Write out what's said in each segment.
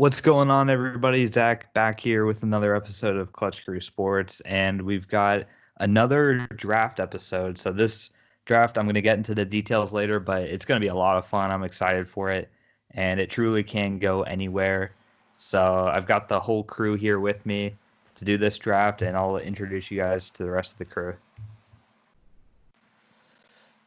What's going on, everybody? Zach back here with another episode of Clutch Crew Sports, and we've got another draft episode. So this draft, I'm going to get into the details later, but it's going to be a lot of fun. I'm excited for it, and it truly can go anywhere. So I've got the whole crew here with me to do this draft, and I'll introduce you guys to the rest of the crew.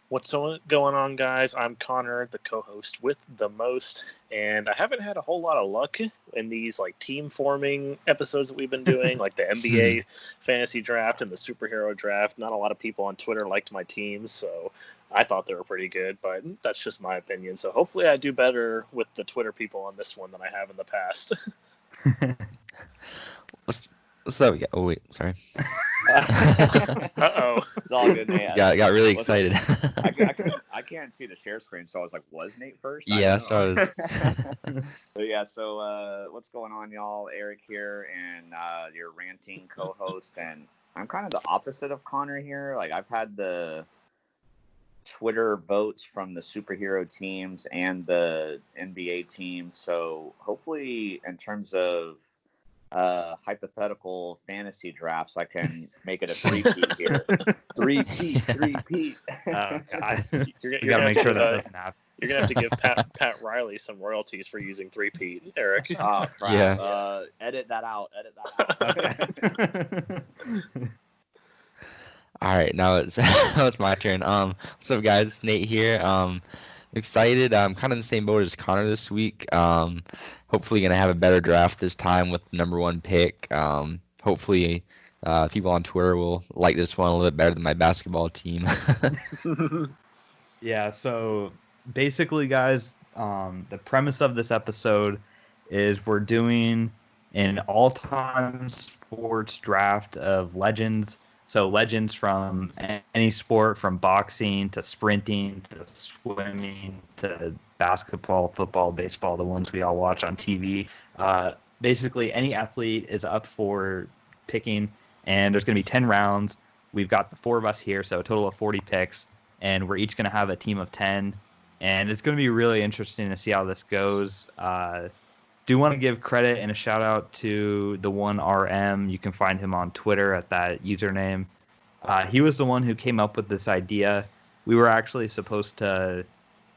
What's going on, guys? I'm Connor, the co-host with the most, and I haven't had a whole lot of luck in these team forming episodes that we've been doing, like the NBA fantasy draft and the superhero draft. Not a lot of people on Twitter liked my teams, so I thought they were pretty good, but that's just my opinion. So hopefully I do better with the Twitter people on this one than I have in the past. What's up? Oh wait, sorry. Uh-oh. It's all good, Nate. Got really excited. I can't see the share screen, so I was like, was Nate first? Yeah, so But yeah, so what's going on, y'all? Eric here, and your ranting co-host, and I'm kind of the opposite of Connor here. Like, I've had the Twitter votes from the superhero teams and the NBA teams, so hopefully in terms of hypothetical fantasy drafts, I can make it a three-peat here. Three-peat. God. You We got to make sure that doesn't happen. You're going to have to give Pat Riley some royalties for using three-peat, Eric. Oh, crap. Yeah. Edit that out. Okay. all right, now it's my turn. What's up, guys? It's Nate here. Excited. I'm kind of in the same boat as Connor this week. Hopefully gonna have a better draft this time with the number one pick. Hopefully people on Twitter will like this one a little bit better than my basketball team. Yeah, so basically, guys, the premise of this episode is we're doing an all-time sports draft of legends. So legends from any sport, from boxing to sprinting to swimming to basketball, football, baseball, the ones we all watch on TV. Basically, any athlete is up for picking, and there's going to be 10 rounds. We've got the four of us here, so a total of 40 picks, and we're each going to have a team of 10. And it's going to be really interesting to see how this goes. Do want to give credit and a shout out to the one RM. You can find him on Twitter at that username. He was the one who came up with this idea. We were actually supposed to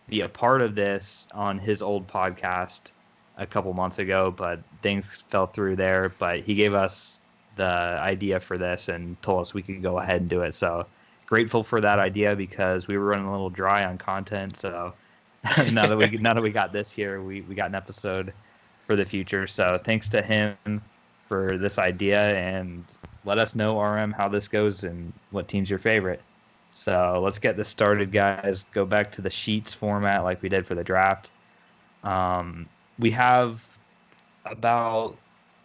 be a part of this on his old podcast a couple months ago, but things fell through there. But he gave us the idea for this and told us we could go ahead and do it. So grateful for that idea because we were running a little dry on content. So now that we got this here, we got an episode for the future. So thanks to him for this idea, and let us know, RM, how this goes and what team's your favorite. So let's get this started, guys. Go back to the sheets format like we did for the draft. We have about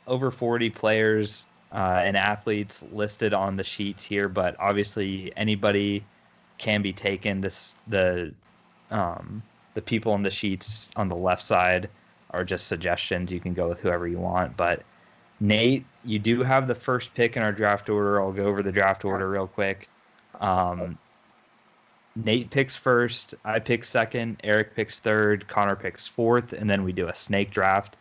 over 40 players and athletes listed on the sheets here, but obviously anybody can be taken. The people on the sheets on the left side are just suggestions. You can go with whoever you want. But Nate, you do have the first pick in our draft order. I'll go over the draft order real quick. Nate picks first. I pick second. Eric picks third. Connor picks fourth. And then we do a snake draft.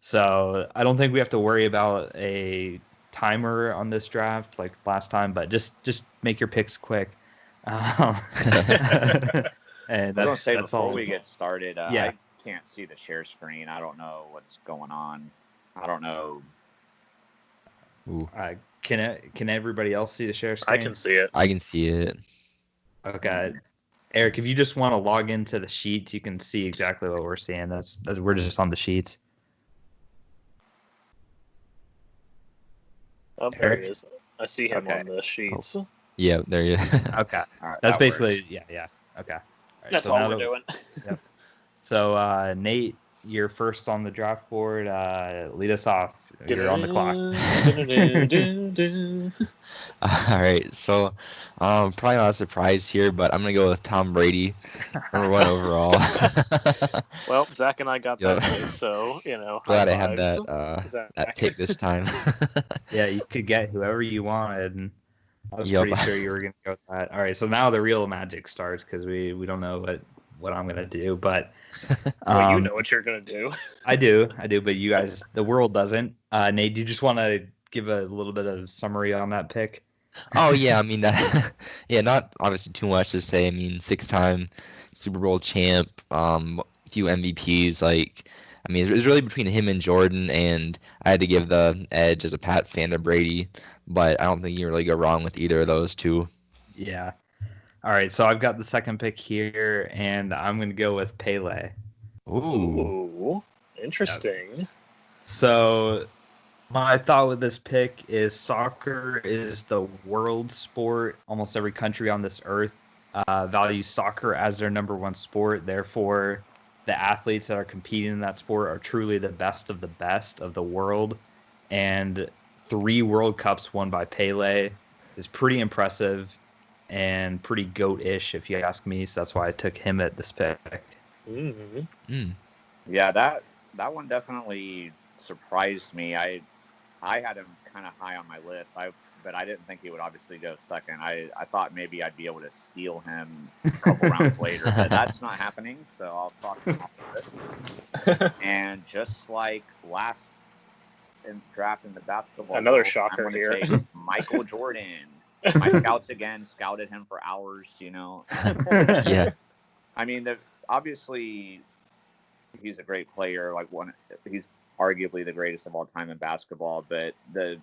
So I don't think we have to worry about a timer on this draft like last time, but just make your picks quick. And that's before all. we get started, Yeah. I can't see the share screen. I don't know what's going on. I don't know. Ooh, Can everybody else see the share screen? I can see it. I can see it. Okay. Eric, if you just want to log into the sheets, you can see exactly what we're seeing. That's we're just on the sheets. Oh, there Eric? he is. I see him Okay. on the sheets. Yeah, there you go. Okay. All right, That's that basically, works. yeah. Okay. All right, That's so all now we're that- doing. So, Nate, you're first on the draft board. Lead us off. You're on the clock. All right, so probably not a surprise here, but I'm gonna go with Tom Brady, number one overall. Well, Zach and I got Yeah. that right, so, Glad high I had fives. that pick this time. Yeah, you could get whoever you wanted. And I was Yep. pretty sure you were going to go with that. All right, so now the real magic starts because we don't know what what I'm gonna do, but well, you know what you're gonna do. I do, but you guys, the world doesn't. Nate, do you just want to give a little bit of summary on that pick? Oh yeah, I mean, yeah, not obviously too much to say. I mean, 6-time Super Bowl champ, few MVPs. Like, I mean, it was really between him and Jordan, and I had to give the edge as a Pats fan to Brady. But I don't think you can really go wrong with either of those two. Yeah. All right, so I've got the second pick here, and I'm gonna go with Pele. Ooh, interesting. Yep. So my thought with this pick is soccer is the world sport. Almost every country on this earth values soccer as their number one sport. Therefore, the athletes that are competing in that sport are truly the best of the world. And 3 World Cups won by Pele is pretty impressive and pretty GOAT-ish, if you ask me. So that's why I took him at this pick. Mm-hmm. Yeah, that one definitely surprised me. I had him kind of high on my list. But I didn't think he would obviously go second. I thought maybe I'd be able to steal him a couple rounds later, but that's not happening. So I'll cross him off the list. And just like last draft in the basketball, another world, shocker I'm here. Take Michael Jordan. My scouts again scouted him for hours. Yeah. I mean, obviously he's a great player. He's arguably the greatest of all time in basketball. But the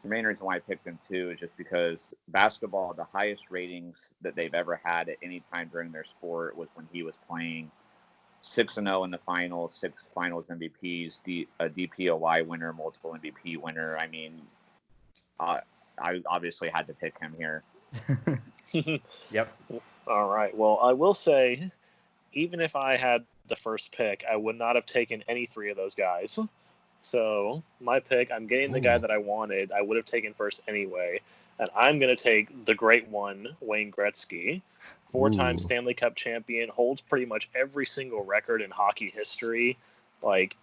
main reason why I picked him too is just because basketball, the highest ratings that they've ever had at any time during their sport was when he was playing. 6-0 in the finals, 6 finals MVPs, a DPOY winner, multiple MVP winner. I mean, I obviously had to pick him here. Yep. All right. Well, I will say, even if I had the first pick, I would not have taken any 3 of those guys. So my pick, I'm getting the guy that I wanted. I would have taken first anyway. And I'm going to take the great one, Wayne Gretzky. 4-time Stanley Cup champion, holds pretty much every single record in hockey history. Like,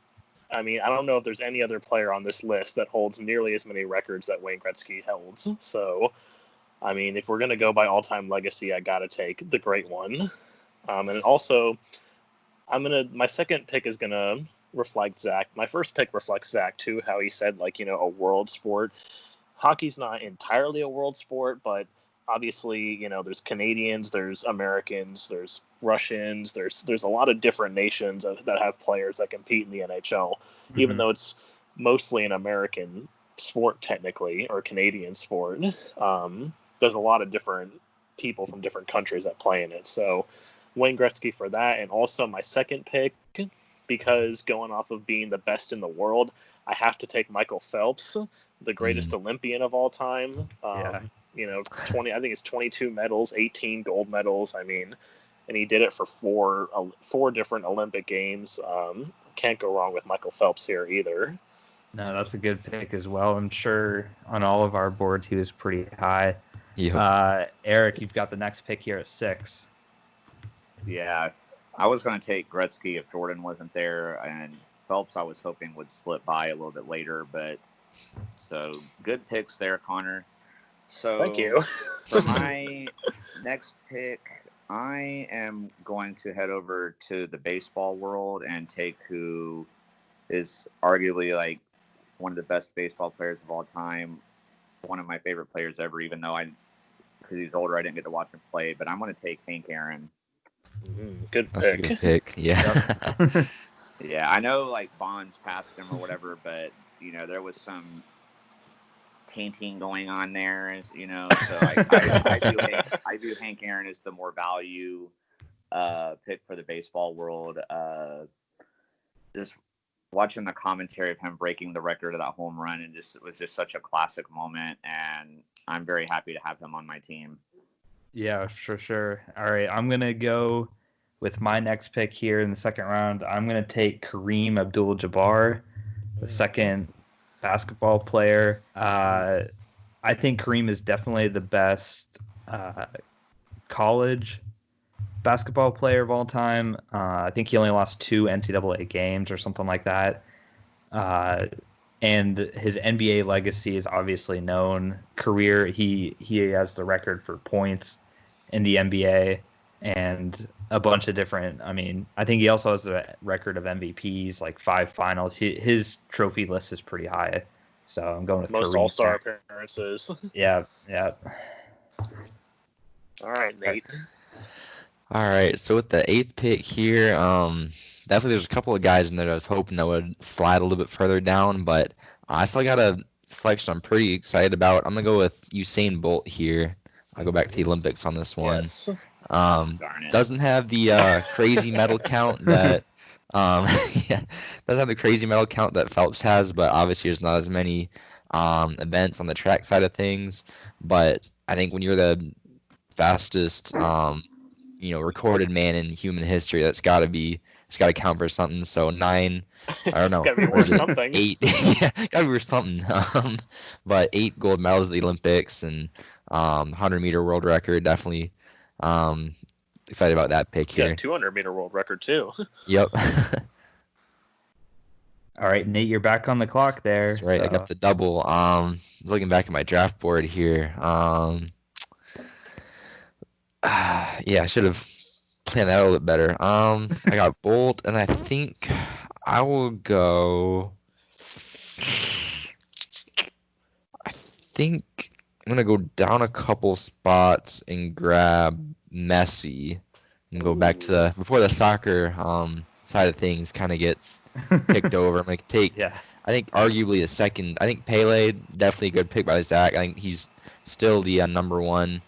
I mean, I don't know if there's any other player on this list that holds nearly as many records that Wayne Gretzky holds. So, I mean, if we're going to go by all-time legacy, I got to take the great one. And also, my second pick is going to reflect Zach. My first pick reflects Zach, too, how he said, a world sport. Hockey's not entirely a world sport, but obviously, there's Canadians, there's Americans, there's Russians, there's a lot of different nations that have players that compete in the NHL, even though it's mostly an American sport technically, or Canadian sport. There's a lot of different people from different countries that play in it. So Wayne Gretzky for that. And also my second pick, because going off of being the best in the world, I have to take Michael Phelps, the greatest Olympian of all time. I think it's 22 medals, 18 gold medals. I mean, and he did it for four different Olympic games. Can't go wrong with Michael Phelps here either. No, that's a good pick as well. I'm sure on all of our boards he was pretty high. Yep. Eric, you've got the next pick here at 6. Yeah, I was going to take Gretzky if Jordan wasn't there, and Phelps I was hoping would slip by a little bit later, so good picks there, Connor. So thank you. For my next pick, I am going to head over to the baseball world and take who is arguably one of the best baseball players of all time, one of my favorite players ever, even though because he's older, I didn't get to watch him play, but I'm going to take Hank Aaron. Good pick. That's a good pick. Yeah. Yeah, I know Bonds passed him or whatever, but there was some tainting going on there, so I view Hank Aaron as the more value pick for the baseball world. Just watching the commentary of him breaking the record of that home run, and it was just such a classic moment, and I'm very happy to have him on my team. Yeah, for sure. All right, I'm going to go with my next pick here in the second round. I'm going to take Kareem Abdul-Jabbar, the second basketball player. I think Kareem is definitely the best college basketball player of all time. I think he only lost 2 NCAA games or something like that. And his NBA legacy is obviously known. Career, he has the record for points in the NBA, and a bunch of different. I mean, I think he also has a record of MVPs, like 5 finals. His trophy list is pretty high, so I'm going with most Kareem All-Star there. appearances. Yeah. All right, Nate. All right, so with the 8th pick here, definitely there's a couple of guys in there that I was hoping that would slide a little bit further down, but I still got a selection I'm pretty excited about. I'm gonna go with Usain Bolt here. I'll go back to the Olympics on this one. Yes. Darn it. Doesn't have the crazy medal count that yeah, doesn't have the crazy medal count that Phelps has, but obviously there's not as many events on the track side of things. But I think when you're the fastest recorded man in human history, it's got to count for something. So 9, I don't know, It's got to be or worth is it something. 8? Yeah, got to be worth something. But 8 gold medals at the Olympics and 100-meter world record, definitely excited about that pick Yeah, here. 200-meter world record too. Yep. All right, Nate, you're back on the clock there. That's right. I got the double. Looking back at my draft board here. Yeah, I should have planned that a little bit better. I got Bolt, and I think I will go. I think I'm gonna go down a couple spots and grab Messi and go back to the before the soccer side of things kind of gets picked over. I'm gonna take. Yeah. I think arguably the second. I think Pele, definitely a good pick by Zach. I think he's still the number one,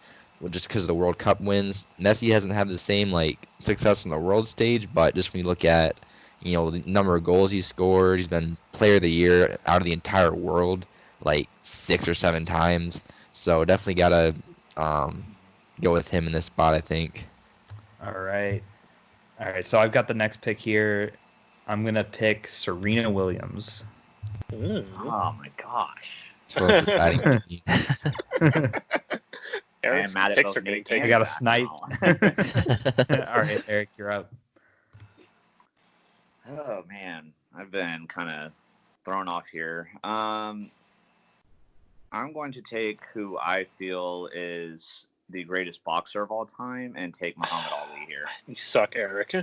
just because of the World Cup wins. Messi hasn't had the same success on the world stage, but just when you look at the number of goals he's scored, he's been Player of the Year out of the entire world 6 or 7 times. So definitely gotta go with him in this spot, I think. All right. So I've got the next pick here. I'm gonna pick Serena Williams. Oh my gosh. So it's deciding. Eric's mad at picks both are getting Nate taken. I got a Zach snipe. now. All right, Eric, you're up. Oh man, I've been kind of thrown off here. I'm going to take who I feel is the greatest boxer of all time and take Muhammad Ali here. You suck, Eric.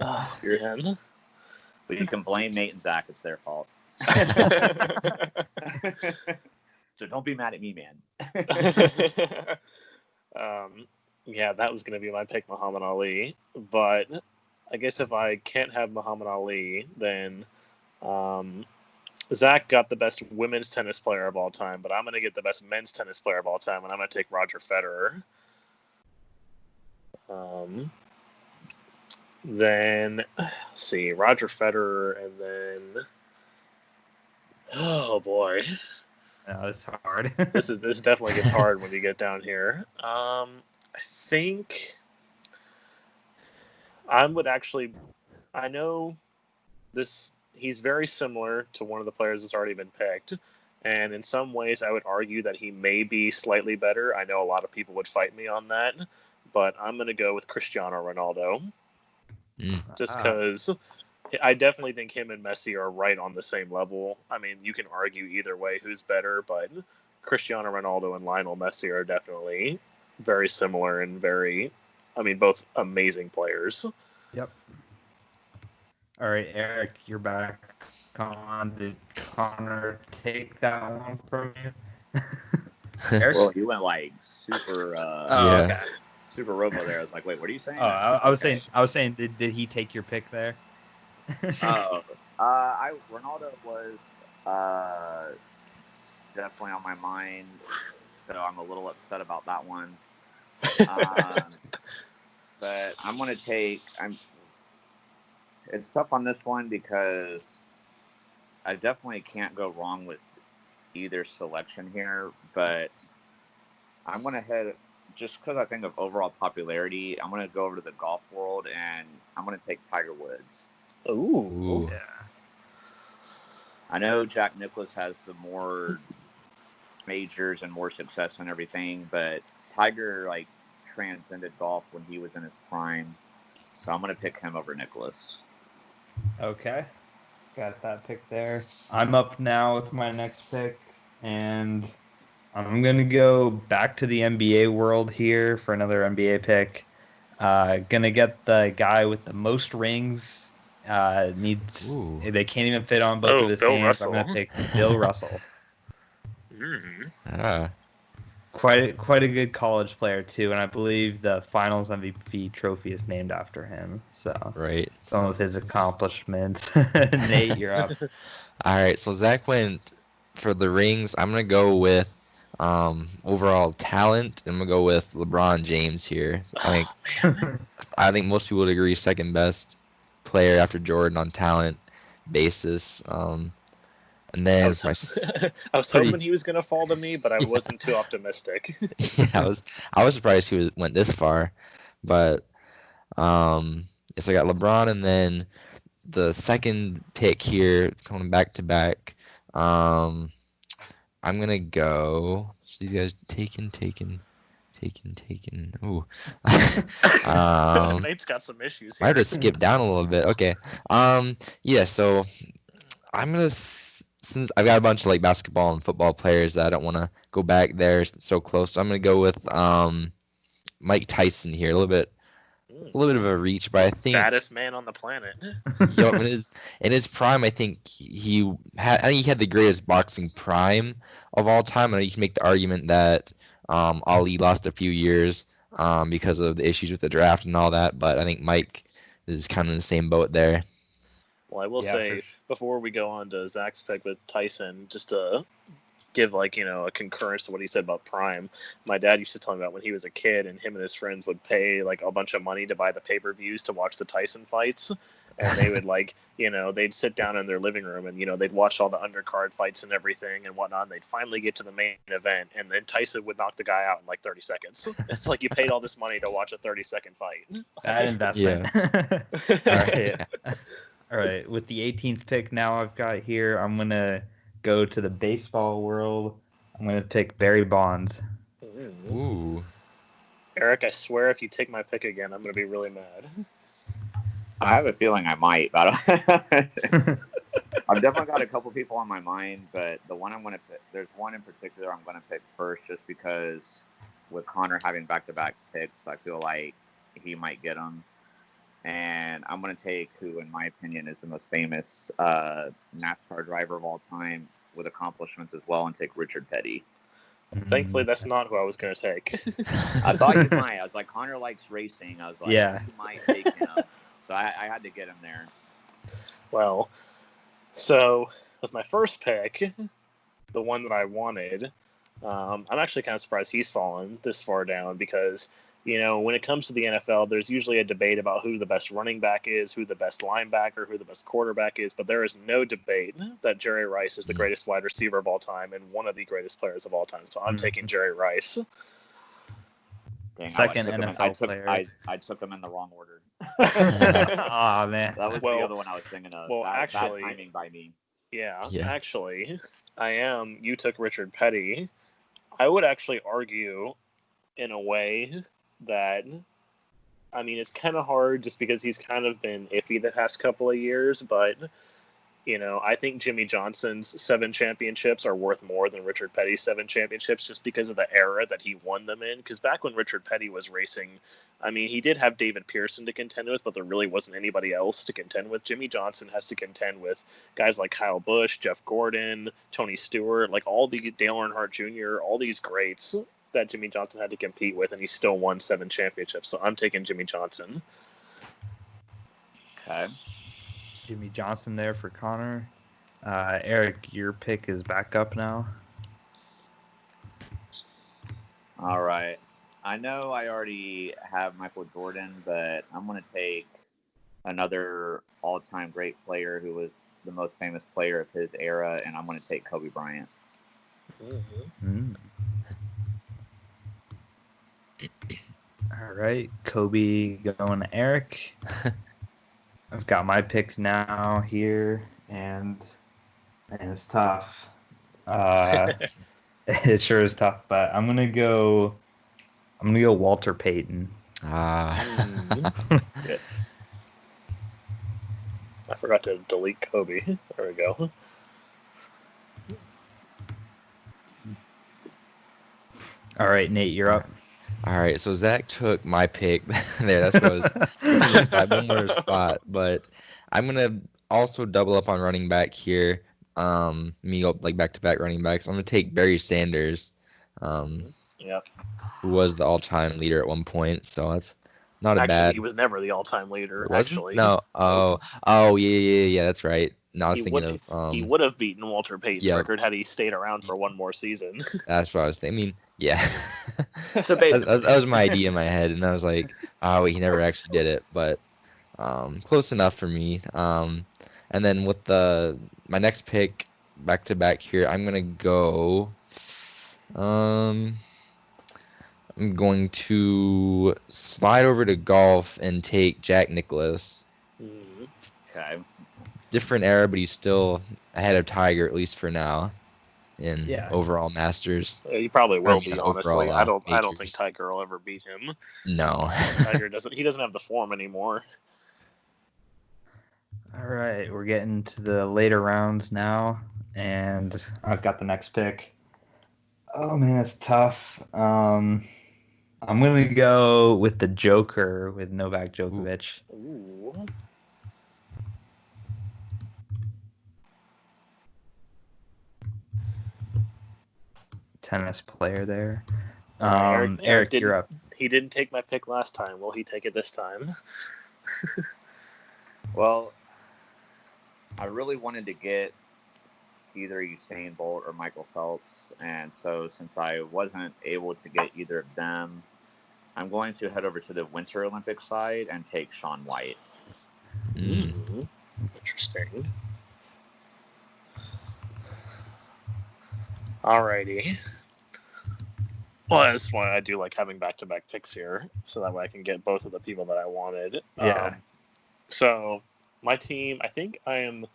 Oh, you're in. But you can blame Nate and Zach; it's their fault. So don't be mad at me, man. Yeah, that was going to be my pick, Muhammad Ali. But I guess if I can't have Muhammad Ali, then Zach got the best women's tennis player of all time, but I'm going to get the best men's tennis player of all time, and I'm going to take Roger Federer. Then, let's see, Roger Federer, and then, oh boy. No, it's hard. This definitely gets hard when you get down here. I think I know this. He's very similar to one of the players that's already been picked, and in some ways, I would argue that he may be slightly better. I know a lot of people would fight me on that, but I'm going to go with Cristiano Ronaldo, just because. I definitely think him and Messi are right on the same level. I mean, you can argue either way who's better, but Cristiano Ronaldo and Lionel Messi are definitely very similar and both amazing players. Yep. All right, Eric, you're back on. Did Connor take that one from you? Eric? Well, you went super. Okay. Super robo there. I was like, wait, what are you saying? Oh, I was saying, did he take your pick there? Ronaldo was definitely on my mind, so I'm a little upset about that one. But I'm gonna take. It's tough on this one because I definitely can't go wrong with either selection here. But I'm gonna head just because I think of overall popularity. I'm gonna go over to the golf world and I'm gonna take Tiger Woods. Ooh. Yeah. I know Jack Nicklaus has the more majors and more success and everything, but Tiger transcended golf when he was in his prime. So I'm going to pick him over Nicklaus. Okay. Got that pick there. I'm up now with my next pick, and I'm going to go back to the NBA world here for another NBA pick. Gonna get the guy with the most rings. Ooh. They can't even fit on both of his Bill hands. I'm Russell. gonna pick Bill Russell. Ah, Quite a good college player too, and I believe the Finals MVP trophy is named after him. So right. some of his accomplishments. Nate, you're up. All right, so Zach went for the rings. I'm gonna go with overall talent. I'm gonna go with LeBron James here. I think most people would agree second best player after Jordan on talent basis. And I then was, for my I was pretty hoping he was gonna fall to me, but I yeah, wasn't too optimistic. yeah, I was surprised went this far, but yes, I got LeBron, and then the second pick here, coming back to back. Um, I'm gonna go. So these guys taken. Ooh. Nate's got some issues I have here. to skip down a little bit. Okay. Yeah. So I'm gonna since I've got a bunch of like basketball and football players that I don't want to go back there so close. So I'm gonna go with Mike Tyson here. A little bit of a reach, but I think Baddest man on the planet. yup, in his prime, I think I think he had the greatest boxing prime of all time. And you can make the argument that Ali lost a few years because of the issues with the draft and all that. But I think Mike is kind of in the same boat there. Well, I will Yeah, say before we go on to Zach's pick with Tyson, just to give a concurrence to what he said about Prime. My dad used to tell me about when he was a kid, and him and his friends would pay like a bunch of money to buy the pay-per-views to watch the Tyson fights, and they would they'd sit down in their living room and they'd watch all the undercard fights and everything and whatnot. And they'd finally get to the main event, and then Tyson would knock the guy out in like 30 seconds. It's like you paid all this money to watch a 30-second fight. Bad investment. All right. All right. With the 18th pick now I've got here, I'm going to go to the baseball world. I'm going to pick Barry Bonds. Ooh. Eric, I swear if you take my pick again, I'm going to be really mad. I have a feeling I might, but I've definitely got a couple people on my mind, but the one I'm going to pick, there's one in particular I'm going to pick first just because with Connor having back-to-back picks, I feel like he might get them. And I'm going to take who, in my opinion, is the most famous NASCAR driver of all time with accomplishments as well, and take Richard Petty. Thankfully, that's not who I was going to take. I thought you might. I was like, Connor likes racing. I was like, Yeah. you might take him. So I had to get him there. Well, so with my first pick, the one that I wanted, I'm actually kind of surprised he's fallen this far down because, when it comes to the NFL, there's usually a debate about who the best running back is, who the best linebacker, who the best quarterback is, but there is no debate that Jerry Rice is the greatest wide receiver of all time and one of the greatest players of all time. So I'm taking Jerry Rice. Dang, Second NFL player. I took him in the wrong order. Oh, man. That was the other one I was thinking of. Well, bad actually, timing by me. Yeah, Yeah. actually, you took Richard Petty. I would actually argue in a way that, it's kind of hard just because he's kind of been iffy the past couple of years, but, I think Jimmy Johnson's 7 championships are worth more than Richard Petty's 7 championships just because of the era that he won them in. Because back when Richard Petty was racing, he did have David Pearson to contend with, but there really wasn't anybody else to contend with. Jimmy Johnson has to contend with guys like Kyle Busch, Jeff Gordon, Tony Stewart, like all the Dale Earnhardt Jr., all these greats that Jimmy Johnson had to compete with, and he still won 7 championships. So I'm taking Jimmy Johnson. Okay. Jimmy Johnson there for Connor. Eric, your pick is back up now. All right. I know I already have Michael Jordan, but I'm going to take another all-time great player who was the most famous player of his era, and I'm going to take Kobe Bryant. Mm. All right, Kobe going to Eric. I've got my pick now here, and it's tough. It sure is tough, but I'm gonna go Walter Payton. I forgot to delete Kobe. There we go. All right, Nate, you're up. All right, so Zach took my pick there. That's what I was one more spot, but I'm gonna also double up on running back here. Me go like back-to-back running backs. I'm gonna take Barry Sanders, Yep. who was the all-time leader at one point. So that's not a Actually, bad. he was never the all-time leader. Was he? Actually, No. Nope. Oh, yeah. That's right. No, I was he thinking would of he would have beaten Walter Payton's yeah. record had he stayed around for one more season. That's what I was thinking. I mean, yeah. So basically, that was my idea in my head, and I was like, oh, wait, he never actually did it, but close enough for me. And then with my next pick, back to back here, I'm gonna go. I'm going to slide over to golf and take Jack Nicklaus. okay. Different era, but he's still ahead of Tiger, at least for now, in overall Masters. He probably will be, honestly. Overall, I don't think majors. Tiger will ever beat him. No. Tiger doesn't have the form anymore. All right, we're getting to the later rounds now, and I've got the next pick. Oh man, it's tough. I'm gonna go with the Joker with Novak Djokovic. Ooh. Tennis player there. Eric, you're up. He didn't take my pick last time. Will he take it this time? Well, I really wanted to get either Usain Bolt or Michael Phelps, and so since I wasn't able to get either of them, I'm going to head over to the Winter Olympic side and take Shaun White. Interesting. Alrighty. Well, that's why I do like having back-to-back picks here, so that way I can get both of the people that I wanted. Yeah. So my team, I think I am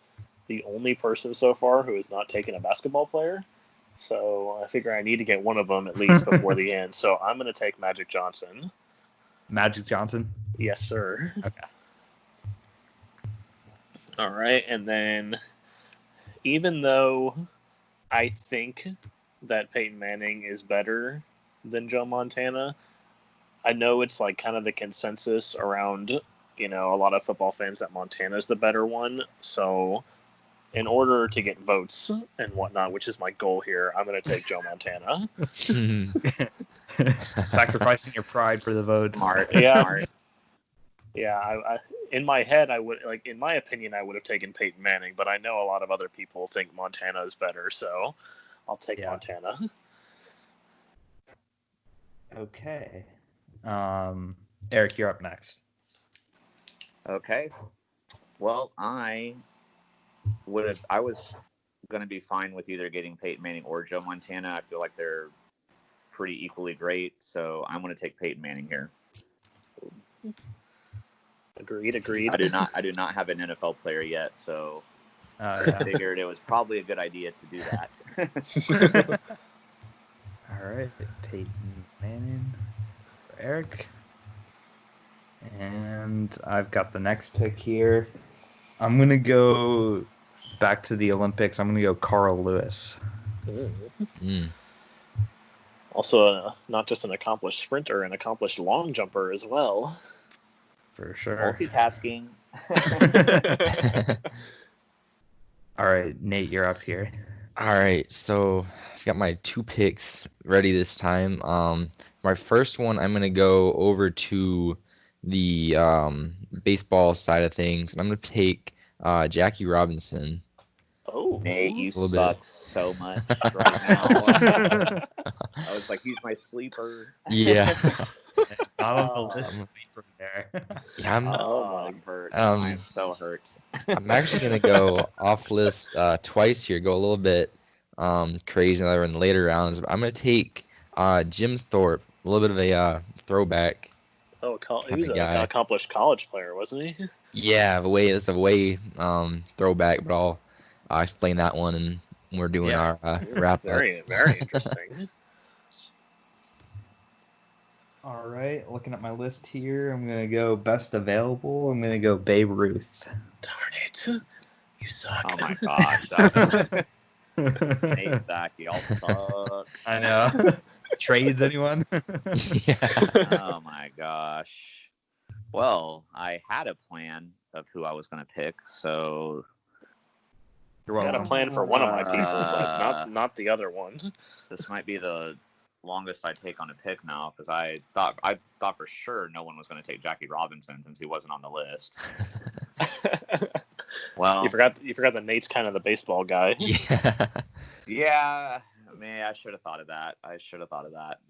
the only person so far who has not taken a basketball player. So I figure I need to get one of them at least before the end. So I'm going to take Magic Johnson. Magic Johnson? Yes, sir. Okay. All right. And then even though I think that Peyton Manning is better than Joe Montana, I know it's like kind of the consensus around, a lot of football fans that Montana is the better one. So in order to get votes and whatnot, which is my goal here, I'm going to take Joe Montana. Sacrificing your pride for the votes. Smart. Yeah. Smart. Yeah, I in my head, I would in my opinion, I would have taken Peyton Manning, but I know a lot of other people think Montana is better, so I'll take Montana. Okay. Eric, you're up next. Okay. Well, I was going to be fine with either getting Peyton Manning or Joe Montana. I feel like they're pretty equally great, so I'm going to take Peyton Manning here. Agreed. I do not have an NFL player yet, so I figured it was probably a good idea to do that. All right, Peyton Manning for Eric. And I've got the next pick here. I'm going to go back to the Olympics. I'm going to go Carl Lewis. Also, not just an accomplished sprinter, an accomplished long jumper as well. For sure. Multitasking. All right, Nate, you're up here. All right, so I've got my two picks ready this time. My first one, I'm gonna go over to the baseball side of things, and I'm gonna take Jackie Robinson. Oh, Nate, you suck so much right now. I was like, he's my sleeper. Yeah. Not on the list from there. Yeah, I'm hurt. I'm so hurt. I'm actually gonna go off list twice here. Go a little bit crazy in the later rounds. But I'm gonna take Jim Thorpe, a little bit of a throwback. Oh, he was an accomplished college player, wasn't he? Yeah, it's a way throwback, but I'll explain that one, and we're doing our wrap up. Very, very interesting. All right, looking at my list here, I'm going to go best available. I'm going to go Babe Ruth. Darn it. You suck. Oh my gosh. Nate, Zach, y'all suck. I know. trades, anyone? Yeah. Oh my gosh. Well, I had a plan of who I was going to pick, so You're I got a welcome. plan for one of my people, but not the other one. this might be the longest I take on a pick now because I thought for sure no one was going to take Jackie Robinson since he wasn't on the list. Well, you forgot that Nate's kind of the baseball guy. Yeah. yeah, man, I should have thought of that.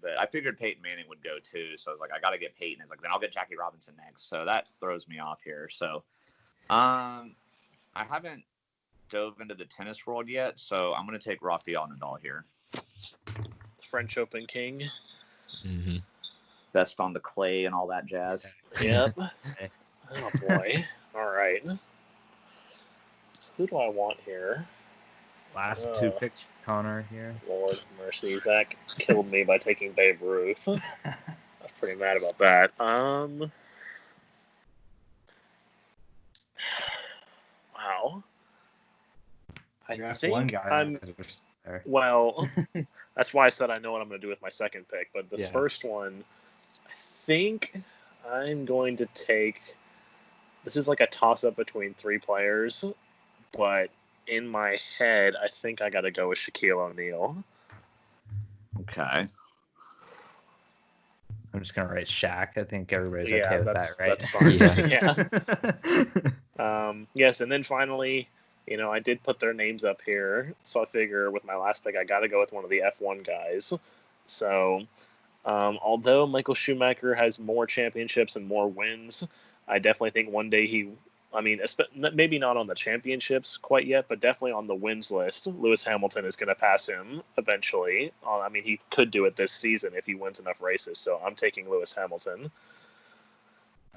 But I figured Peyton Manning would go too, so I was like, I got to get Peyton. It's like, then I'll get Jackie Robinson next. So that throws me off here. So, I haven't dove into the tennis world yet, so I'm going to take Rafael Nadal here. French Open king. Mm-hmm. Best on the clay and all that jazz. Yep. Oh boy. All right. Who do I want here? Last two picks for Connor here. Lord mercy, Zach killed me by taking Babe Ruth. I'm pretty mad about that. Wow. I think one guy I'm. there. Well, that's why I said I know what I'm going to do with my second pick. But this first one, I think I'm going to take. This is like a toss-up between three players, but in my head, I think I got to go with Shaquille O'Neal. Okay. I'm just gonna write Shaq. I think everybody's okay with that, right? That's fine. Yeah. Yes, and then finally, I did put their names up here, so I figure with my last pick, I got to go with one of the F1 guys. So, although Michael Schumacher has more championships and more wins, I definitely think one day maybe not on the championships quite yet, but definitely on the wins list, Lewis Hamilton is going to pass him eventually. He could do it this season if he wins enough races, so I'm taking Lewis Hamilton.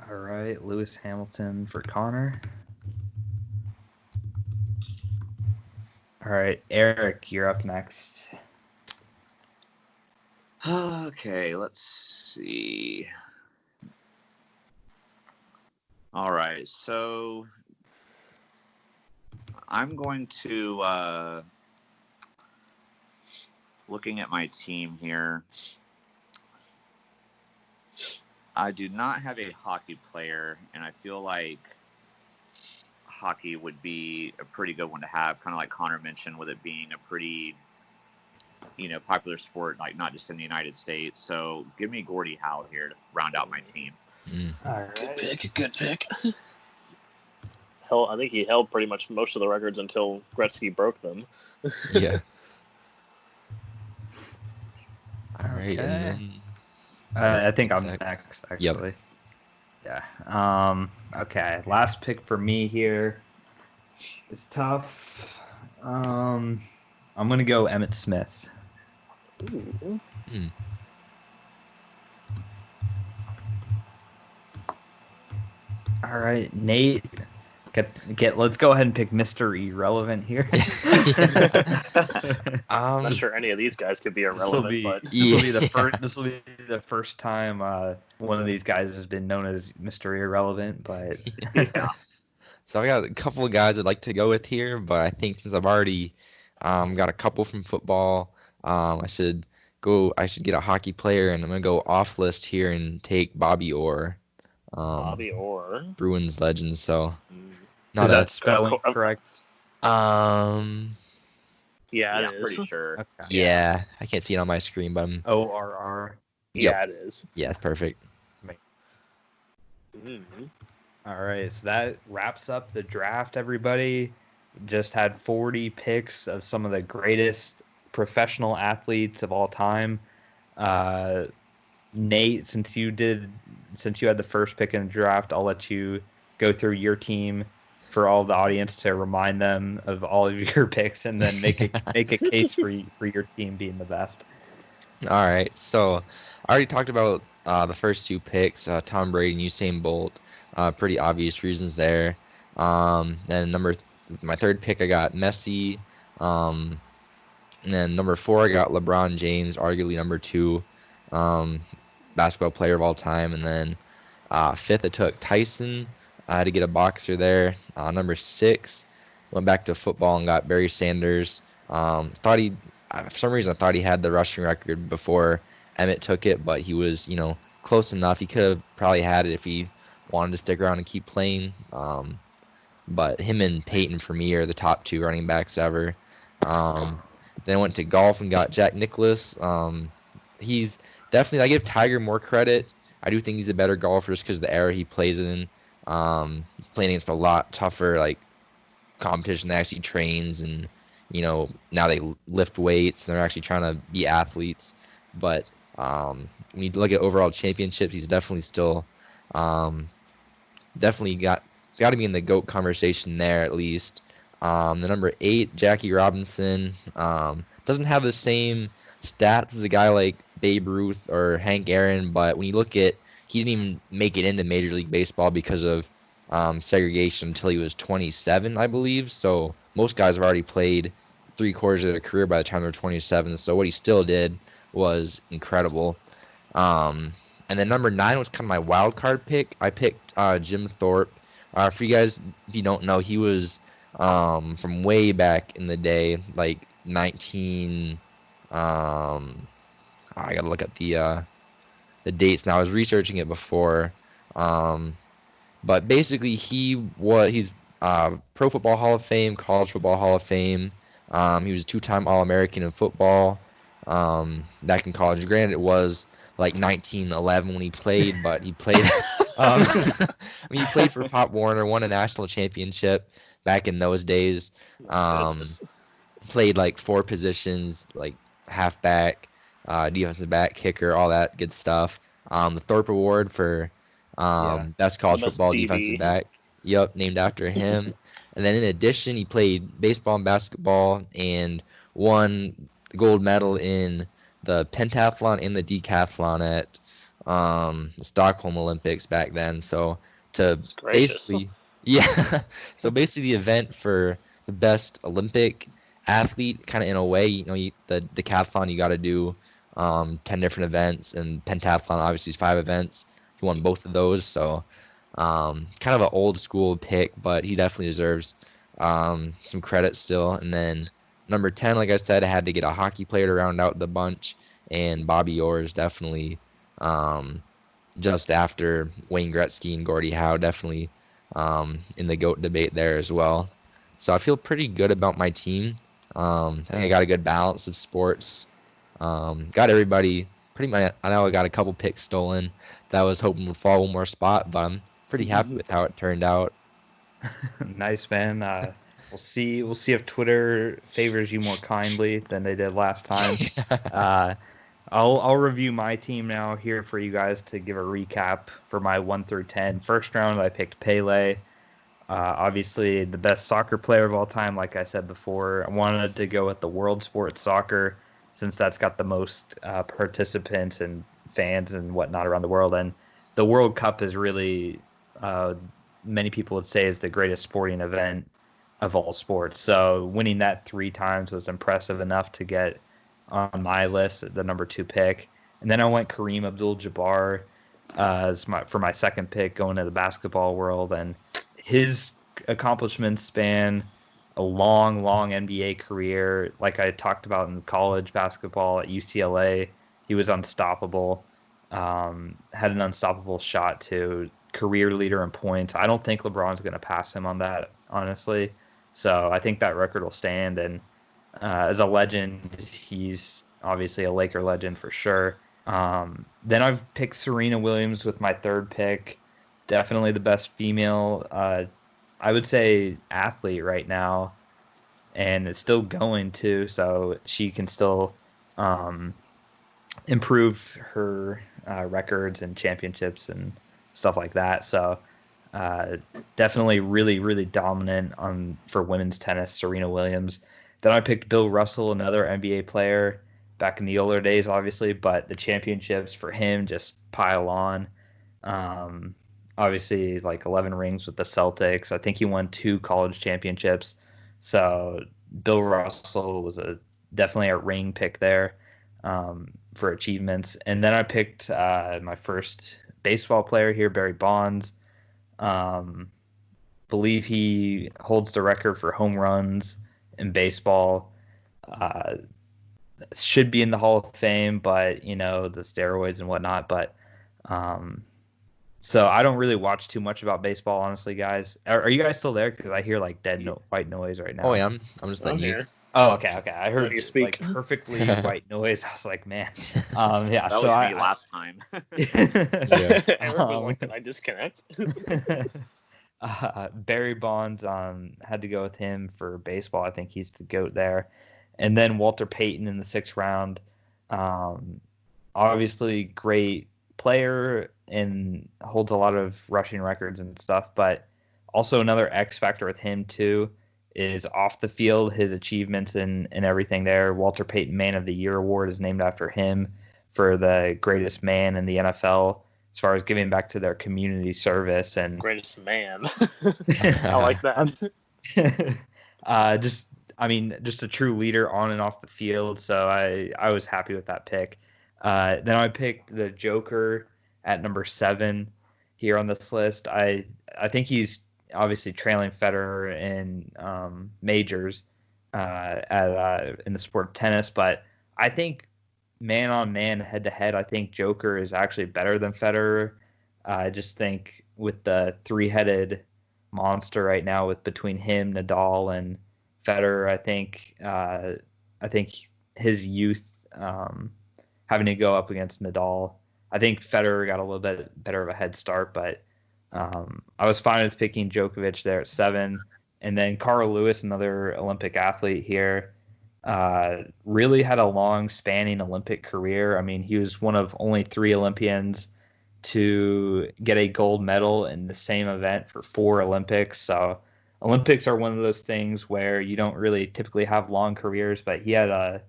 All right, Lewis Hamilton for Connor. All right, Eric, you're up next. Okay, let's see. All right, so I'm going to, looking at my team here, I do not have a hockey player, and I feel like hockey would be a pretty good one to have, kind of like Connor mentioned, with it being a pretty, popular sport, like not just in the United States. So give me Gordie Howe here to round out my team. All right. Good pick. I think he held pretty much most of the records until Gretzky broke them. Yeah. All right. Okay. And then I think I'm Zach. next, actually. Yep. Yeah. Okay. Last pick for me here. It's tough. I'm gonna go Emmitt Smith. Ooh. All right, Nate. Let's go ahead and pick Mr. Irrelevant here. I'm not sure any of these guys could be irrelevant, but this will be the first time one of these guys has been known as Mr. Irrelevant. But Yeah. So I got a couple of guys I'd like to go with here, but I think since I've already got a couple from football, I should get a hockey player, and I'm gonna go off list here and take Bobby Orr. Bobby Orr, Bruins legend. So is that spelling correct? Yeah, it is. Pretty sure. Okay. Yeah, I can't see it on my screen, but I'm. ORR. Yeah, it is. Yeah, perfect. Mm-hmm. All right, so that wraps up the draft, everybody. Just had 40 picks of some of the greatest professional athletes of all time. Nate, since you had the first pick in the draft, I'll let you go through your team for all the audience to remind them of all of your picks, and then make a case for your team being the best. All right, so I already talked about the first two picks, Tom Brady and Usain Bolt. Pretty obvious reasons there. Then my third pick, I got Messi. And then number 4, I got LeBron James, arguably number 2 basketball player of all time. And then 5th, I took Tyson. I had to get a boxer there. Number 6, went back to football and got Barry Sanders. For some reason, I thought he had the rushing record before Emmitt took it, but he was, close enough. He could have probably had it if he wanted to stick around and keep playing. But him and Payton for me are the top two running backs ever. Then I went to golf and got Jack Nicklaus. He's definitely, I give Tiger more credit. I do think he's a better golfer just because of the era he plays in. He's playing against a lot tougher like competition that actually trains, and now they lift weights and they're actually trying to be athletes. But when you look at overall championships, he's definitely still definitely got to be in the GOAT conversation there at least. The number 8, Jackie Robinson, doesn't have the same stats as a guy like Babe Ruth or Hank Aaron, but when you look at, he didn't even make it into Major League Baseball because of segregation until he was 27, I believe. So most guys have already played 3/4 of their career by the time they're 27. So what he still did was incredible. And then number 9 was kind of my wild card pick. I picked Jim Thorpe. For you guys, if you don't know, he was from way back in the day, like 19. I gotta look at the dates now. I was researching it before, but basically he's Pro Football Hall of Fame, College Football Hall of Fame. He was a 2-time All-American in football back in college. Granted, it was like 1911 when he played, but he played. He played for Pop Warner, won a national championship back in those days. Played like 4 positions, like halfback, defensive back, kicker, all that good stuff. The Thorpe Award for best college football defensive back. Yep, named after him. And then in addition, he played baseball and basketball and won the gold medal in the pentathlon and the decathlon at the Stockholm Olympics back then. So basically, yeah. So basically, the event for the best Olympic athlete, kind of in a way, the decathlon you got to do 10 different events, and pentathlon obviously is 5 events. He won both of those, so kind of an old school pick, but he definitely deserves some credit still. And then number 10, like I said, I had to get a hockey player to round out the bunch, and Bobby Orr is definitely just after Wayne Gretzky and Gordie Howe, definitely in the GOAT debate there as well. So I feel pretty good about my team. I think I got a good balance of sports. Got everybody pretty much. I know I got a couple picks stolen that I was hoping would fall one more spot, but I'm pretty happy with how it turned out. Nice, man. We'll see. We'll see if Twitter favors you more kindly than they did last time. I'll review my team now here for you guys to give a recap for my 1 through 10. First round, I picked Pele. Obviously, the best soccer player of all time, like I said before. I wanted to go with the world sport soccer since that's got the most participants and fans and whatnot around the world. And the World Cup is really, many people would say, is the greatest sporting event of all sports. So winning that 3 times was impressive enough to get on my list, the number 2 pick. And then I went Kareem Abdul-Jabbar for my second pick, going to the basketball world. And his accomplishments span a long, long NBA career. Like I talked about in college basketball at UCLA, he was unstoppable. Had an unstoppable shot too. Career leader in points. I don't think LeBron's going to pass him on that, honestly. So I think that record will stand. And as a legend, he's obviously a Laker legend for sure. Then I've picked Serena Williams with my 3rd pick. Definitely the best female, I would say, athlete right now, and it's still going too. So she can still improve her records and championships and stuff like that. So definitely really, really dominant for women's tennis, Serena Williams. Then I picked Bill Russell, another NBA player back in the older days, obviously, but the championships for him just pile on. Obviously, like 11 rings with the Celtics. I think he won 2 college championships. So Bill Russell was definitely a ring pick there for achievements. And then I picked my first baseball player here, Barry Bonds. Believe he holds the record for home runs in baseball. should be in the Hall of Fame, but you know, the steroids and whatnot. But so I don't really watch too much about baseball, honestly, guys. Are you guys still there? Because I hear like white noise right now. Oh yeah, I'm just letting I'm you. here. Oh, okay. I heard Let you speak. like perfectly white noise. I was like, man, yeah. That so was me last time. Yeah. Eric was like, "Did I disconnect?" Barry Bonds had to go with him for baseball. I think he's the GOAT there. And then Walter Payton in the 6th round. Obviously great player and holds a lot of rushing records and stuff, but also another X factor with him too is off the field, his achievements and everything there. Walter Payton Man of the Year award is named after him for the greatest man in the NFL as far as giving back to their community service and Greatest man. I like that. just a true leader on and off the field. So I was happy with that pick. Then I picked the Joker at number 7 here on this list. I think he's obviously trailing Federer in majors in the sport of tennis, but I think man on man, head to head, I think Joker is actually better than Federer. I just think with the 3-headed monster right now, with between him, Nadal, and Federer, I think his youth having to go up against Nadal. I think Federer got a little bit better of a head start, but I was fine with picking Djokovic there at 7, and then Carl Lewis, another Olympic athlete here. Really had a long spanning Olympic career. I mean, he was one of only 3 Olympians to get a gold medal in the same event for 4 Olympics. So Olympics are one of those things where you don't really typically have long careers, but he had a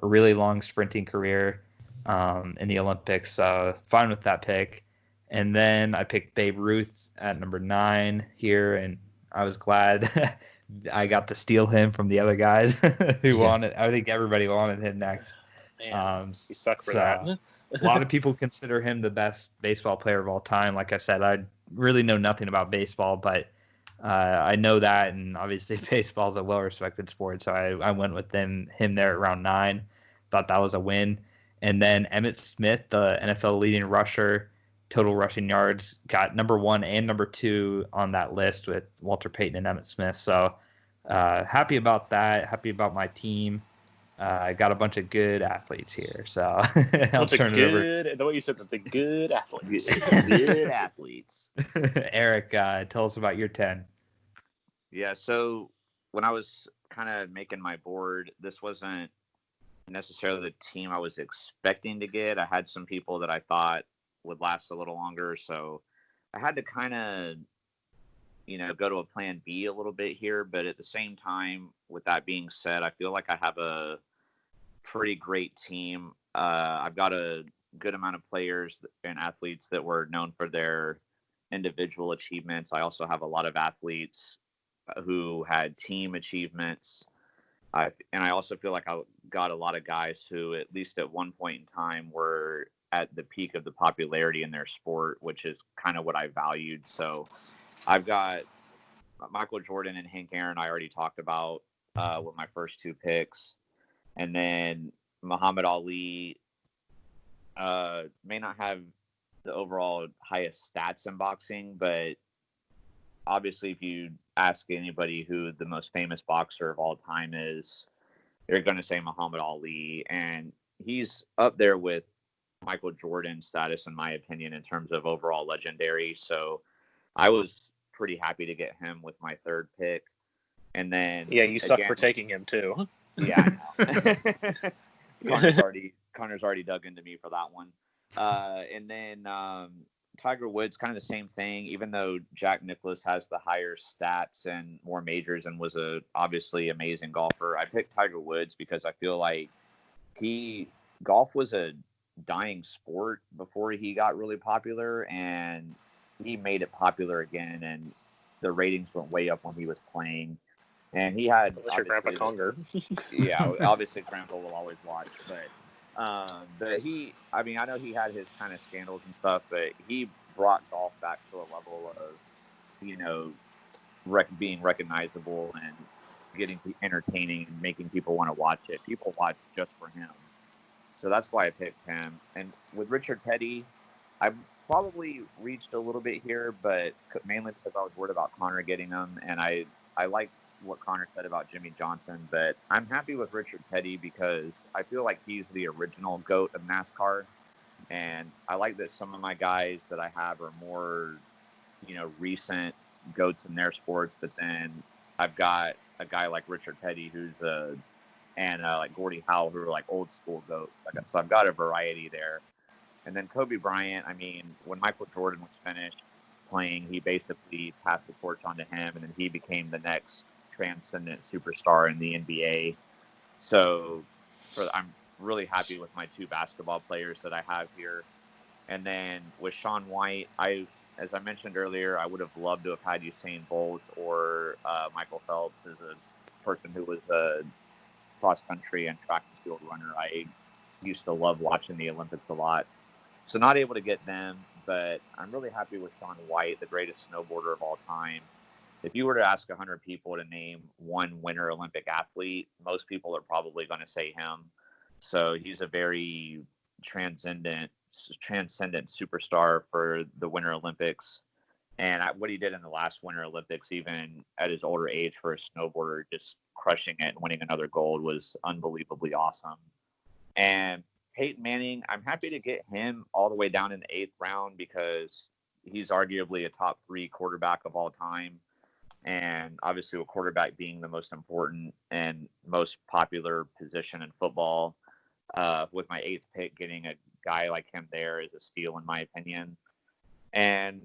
really long sprinting career in the Olympics. So fine with that pick. And then I picked Babe Ruth at number 9 here, and I was glad I got to steal him from the other guys who wanted. I think everybody wanted him next. Man, you suck for that. A lot of people consider him the best baseball player of all time. Like I said, I really know nothing about baseball, but I know that, and obviously baseball is a well-respected sport, so I went with him there at round 9. Thought that was a win. And then Emmitt Smith, the NFL leading rusher, total rushing yards, got number 1 and number 2 on that list with Walter Payton and Emmitt Smith. So happy about that. Happy about my team. I got a bunch of good athletes here, so I'll turn it over. The way you said that, the good athletes. Good athletes. Eric, tell us about your 10. Yeah, so when I was kind of making my board, this wasn't necessarily the team I was expecting to get. I had some people that I thought would last a little longer, so I had to kind of go to a plan B a little bit here. But at the same time, with that being said, I feel like I have a pretty great team. I've got a good amount of players and athletes that were known for their individual achievements. I also have a lot of athletes who had team achievements. And I also feel like I got a lot of guys who, at least at one point in time, were at the peak of the popularity in their sport, which is kind of what I valued. So I've got Michael Jordan and Hank Aaron I already talked about with my first 2 picks. And then Muhammad Ali may not have the overall highest stats in boxing, but obviously if you ask anybody who the most famous boxer of all time is, they're going to say Muhammad Ali. And he's up there with Michael Jordan's status, in my opinion, in terms of overall legendary. So I was pretty happy to get him with my 3rd pick. And then you suck for taking him too. Yeah, I know. Connor's already dug into me for that one. And then Tiger Woods, kind of the same thing, even though Jack Nicklaus has the higher stats and more majors and was obviously amazing golfer. I picked Tiger Woods because I feel like golf was a dying sport before he got really popular, and he made it popular again, and the ratings went way up when he was playing. And he had your Grandpa Conger. Yeah, obviously Grandpa will always watch, but I know he had his kind of scandals and stuff, but he brought golf back to a level of, being recognizable and getting entertaining and making people want to watch it. People watch just for him. So that's why I picked him. And with Richard Petty, I probably reached a little bit here, but mainly because I was worried about Connor getting him. And I like what Connor said about Jimmy Johnson, but I'm happy with Richard Petty because I feel like he's the original GOAT of NASCAR. And I like that some of my guys that I have are more, recent GOATs in their sports, but then I've got a guy like Richard Petty and like Gordie Howe who are like old school GOATs. So I've got a variety there. And then Kobe Bryant, I mean, when Michael Jordan was finished playing, he basically passed the torch on to him, and then he became the next transcendent superstar in the NBA. So I'm really happy with my two basketball players that I have here. And then with Shaun White, as I mentioned earlier, I would have loved to have had Usain Bolt or Michael Phelps as a person who was a cross country and track and field runner. I used to love watching the Olympics a lot. So not able to get them, but I'm really happy with Shaun White, the greatest snowboarder of all time. If you were to ask 100 people to name one winter Olympic athlete, most people are probably going to say him. So he's a very transcendent superstar for the Winter Olympics. And what he did in the last Winter Olympics, even at his older age for a snowboarder, just crushing it and winning another gold was unbelievably awesome. And Peyton Manning, I'm happy to get him all the way down in the 8th round because he's arguably a top 3 quarterback of all time. And obviously, a quarterback being the most important and most popular position in football, with my 8th pick, getting a guy like him there is a steal, in my opinion. And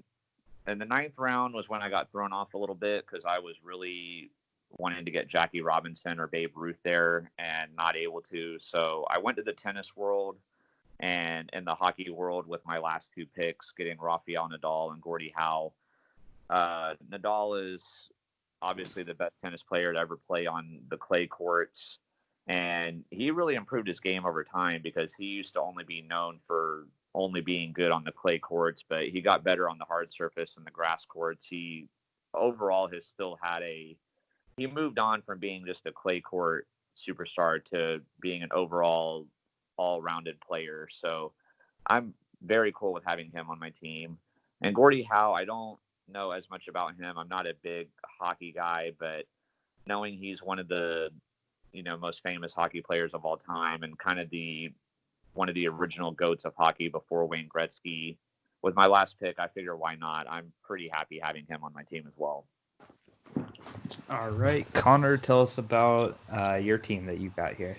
the 9th round was when I got thrown off a little bit because I was really wanting to get Jackie Robinson or Babe Ruth there and not able to. So I went to the tennis world and in the hockey world with my last 2 picks, getting Rafael Nadal and Gordie Howe. Nadal is obviously the best tennis player to ever play on the clay courts. And he really improved his game over time because he used to only be known for only being good on the clay courts, but he got better on the hard surface and the grass courts. He overall has still had he moved on from being just a clay court superstar to being an overall all-rounded player. So I'm very cool with having him on my team. And Gordie Howe, I don't know as much about him. I'm not a big hockey guy, but knowing he's one of the most famous hockey players of all time and kind of one of the original GOATs of hockey before Wayne Gretzky. With my last pick, I figure why not? I'm pretty happy having him on my team as well. All right, Connor, tell us about your team that you've got here.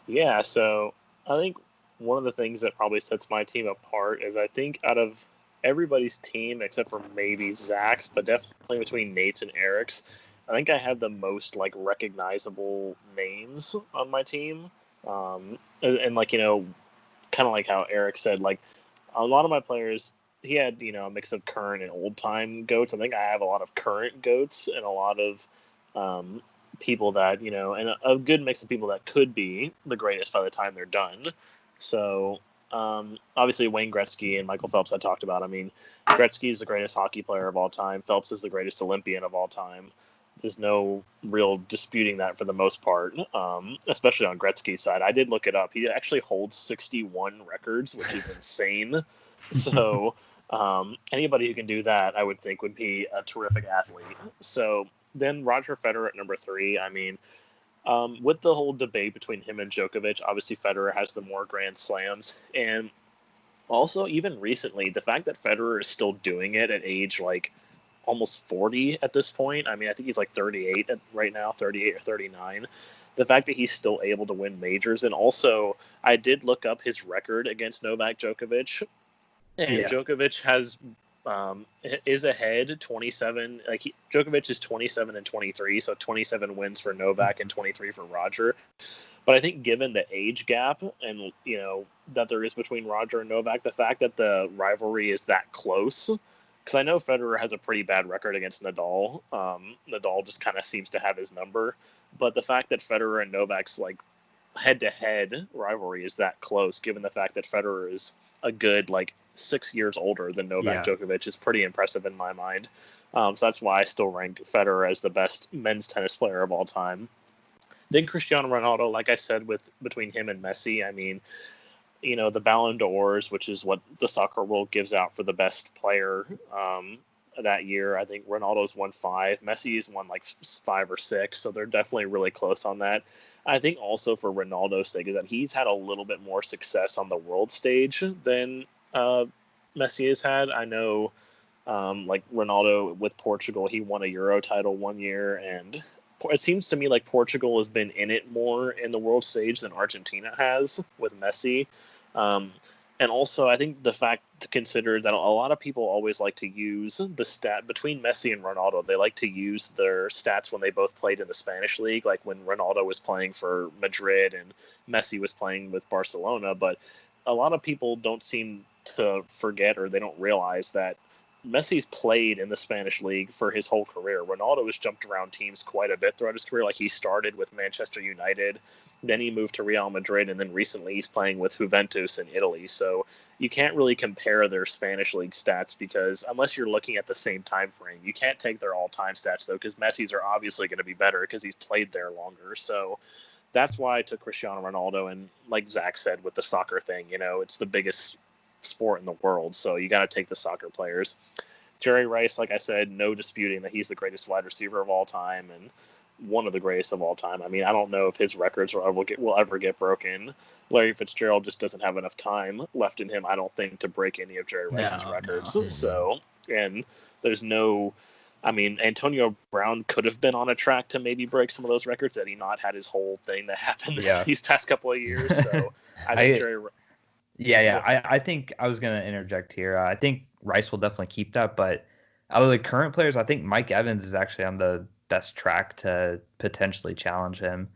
Yeah, so I think one of the things that probably sets my team apart is I think out of everybody's team, except for maybe Zach's, but definitely between Nate's and Eric's, I think I have the most recognizable names on my team. And kind of like how Eric said, a lot of my players, he had, a mix of current and old time GOATs. I think I have a lot of current GOATs and a lot of people that, and a good mix of people that could be the greatest by the time they're done. So obviously Wayne Gretzky and Michael Phelps I talked about. I mean, Gretzky is the greatest hockey player of all time. Phelps is the greatest Olympian of all time. There's no real disputing that for the most part, especially on Gretzky's side. I did look it up. He actually holds 61 records, which is insane. So anybody who can do that, I would think, would be a terrific athlete. So then Roger Federer at number 3. I mean, with the whole debate between him and Djokovic, obviously Federer has the more Grand Slams. And also, even recently, the fact that Federer is still doing it at age almost 40 at this point. I mean, I think he's 38 right now, 38 or 39. The fact that he's still able to win majors. And also, I did look up his record against Novak Djokovic. And Djokovic is ahead 27. Djokovic is 27 and 23, so 27 wins for Novak and 23 for Roger. But I think given the age gap and, that there is between Roger and Novak, the fact that the rivalry is that close, because I know Federer has a pretty bad record against Nadal. Nadal just kind of seems to have his number. But the fact that Federer and Novak's head-to-head rivalry is that close, given the fact that Federer is a good 6 years older than Novak Djokovic, is pretty impressive in my mind. So that's why I still rank Federer as the best men's tennis player of all time. Then Cristiano Ronaldo, like I said, between him and Messi, I mean, the Ballon d'Ors, which is what the soccer world gives out for the best player that year. I think Ronaldo's won 5. Messi's won like 5 or 6, so they're definitely really close on that. I think also for Ronaldo's sake is that he's had a little bit more success on the world stage than Messi has had. I know, like Ronaldo with Portugal, he won a Euro title one year, and it seems to me like Portugal has been in it more in the world stage than Argentina has with Messi. And also, I think the fact to consider that a lot of people always like to use the stat between Messi and Ronaldo. They like to use their stats when they both played in the Spanish league, like when Ronaldo was playing for Madrid and Messi was playing with Barcelona. But a lot of people don't seem to forget, or they don't realize that Messi's played in the Spanish league for his whole career. Ronaldo has jumped around teams quite a bit throughout his career. Like, he started with Manchester United, then he moved to Real Madrid, and then recently he's playing with Juventus in Italy. So you can't really compare their Spanish league stats, because unless you're looking at the same time frame, you can't take their all-time stats, though, because Messi's are obviously going to be better because he's played there longer. So that's why I took Cristiano Ronaldo. And like Zach said with the soccer thing, it's the biggest sport in the world, so you got to take the soccer players. Jerry Rice, like I said, no disputing that he's the greatest wide receiver of all time and one of the greatest of all time. I mean, I don't know if his records will ever get broken. Larry Fitzgerald just doesn't have enough time left in him, I don't think, to break any of Jerry Rice's records. No. So, and there's no, I mean, Antonio Brown could have been on a track to maybe break some of those records had he not had his whole thing that happened these past couple of years. So I think I think I was going to interject here. I think Rice will definitely keep that, but out of the current players, I think Mike Evans is actually on the best track to potentially challenge him